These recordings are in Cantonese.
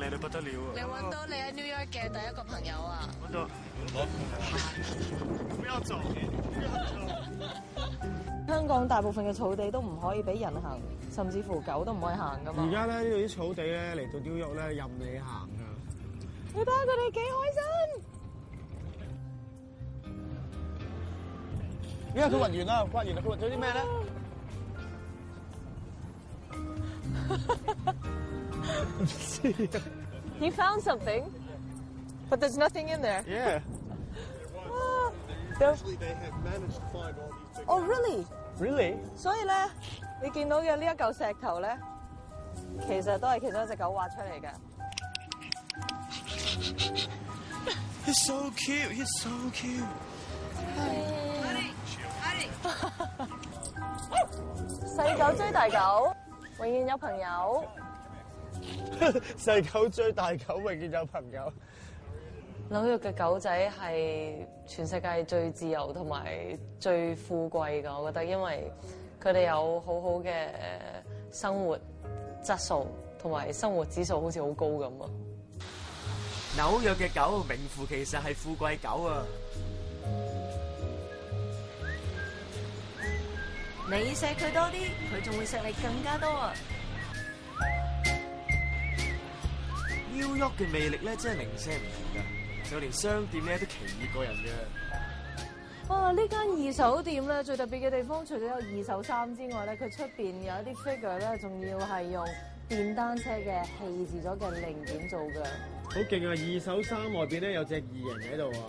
靚到不得了啊！你揾到你喺 New York 嘅第一個朋友啊？揾到。不要走！香港大部分嘅草地都唔可以俾人行，甚至乎狗都唔可以行噶嘛。而家咧呢度啲草地咧嚟到 New York咧任你行噶。你睇下佢哋幾開心！因為佢暈完啦，佢暈咗啲咩咧？唔知。He found something, but there's nothing in there. Yeah. Actually, they have managed to find all these things. Oh, really? Really? 所以咧，你見到嘅呢一嚿石頭咧，其實都係其中一隻狗挖出嚟嘅。He's so cute. He's so cute. 細狗追大狗，永遠有朋友。細狗追大狗，永遠有朋友。紐約嘅狗仔係全世界最自由同埋最富貴㗎，我覺得，因為佢哋有好好嘅生活質素同埋生活指數好似好高咁啊！紐約嘅狗名副其實係富貴狗啊！你錫佢多啲，佢仲會錫你更加多啊！New York嘅魅力咧，真係零舍唔同㗎。就連商店咧都奇異過人嘅。哇！呢間二手店咧最特別嘅地方，除咗有二手衫之外咧，佢出邊有一啲 figure 咧，仲要係用電單車嘅棄置咗嘅零件做嘅。好勁啊！二手衫外邊咧有隻異形喺度啊！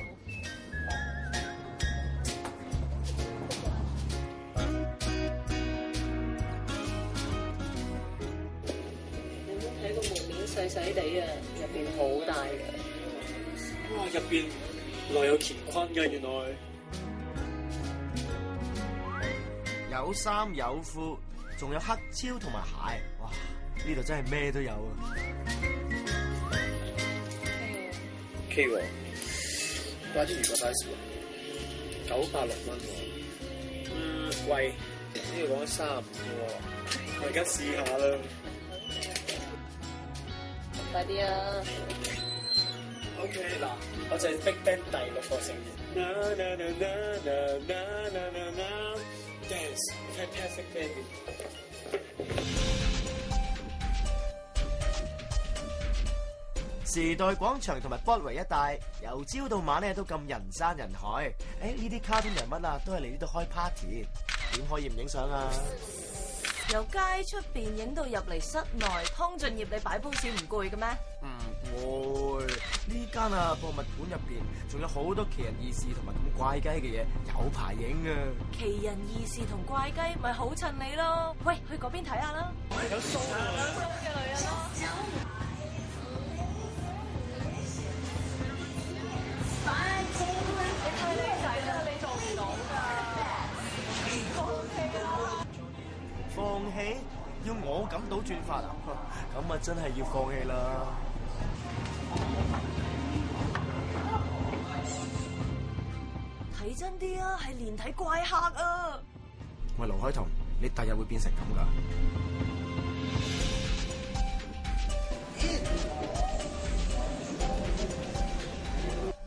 你冇睇個門面細細地啊，入邊好大嘅。哇！入邊內有乾坤嘅，原來有衫有褲，仲有黑超同埋鞋。哇！呢度真係咩都有啊！K 喎，掛住個 size 喎，960蚊喎。貴，呢度講35喎。我而家試下啦。快啲啊！ OK 嗱，我就係 Big Bang 第6個成員。Dance fantastic baby。時代廣場同埋 Broadway 一帶，由朝到晚咧都咁人山人海。呢啲卡通人物啊，都係嚟呢度開 party，點可以唔影相啊？由街出邊影到入嚟室內，湯俊業你擺 pose 唔攰嘅咩？唔會，呢間啊博物館入邊仲有好多奇人異事同埋咁怪雞嘅嘢，有排影啊！奇人異事同怪雞咪好襯你咯。喂，去嗰邊睇下啦。有須啊！有須嘅女人咯。你太靚仔啦，你做唔到㗎。放棄？要我咁倒轉發啊？咁啊真係要放棄啦！睇真啲啊，係連體怪客啊！喂，盧海彤，你第日會變成咁㗎？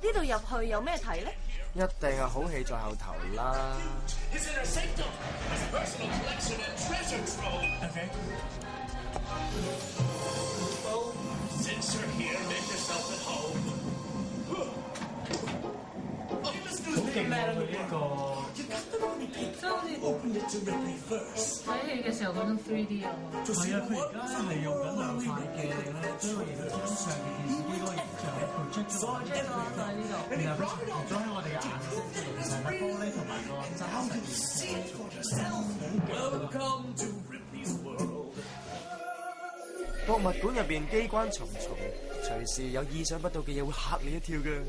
呢度入去有咩睇咧？一定係好戲在後頭啦！好勁啊！佢呢個睇戲嘅時候嗰種 3D 啊，係啊，佢而家係用緊2塊鏡咧，將個影像上嘅電視機嗰個影像咧 project 咗喺呢度，然後佢重咗喺我哋嘅眼睛入面，成個玻璃同埋個真博物館入邊機關重重，隨時有意想不到嘅嘢會嚇你一跳㗎。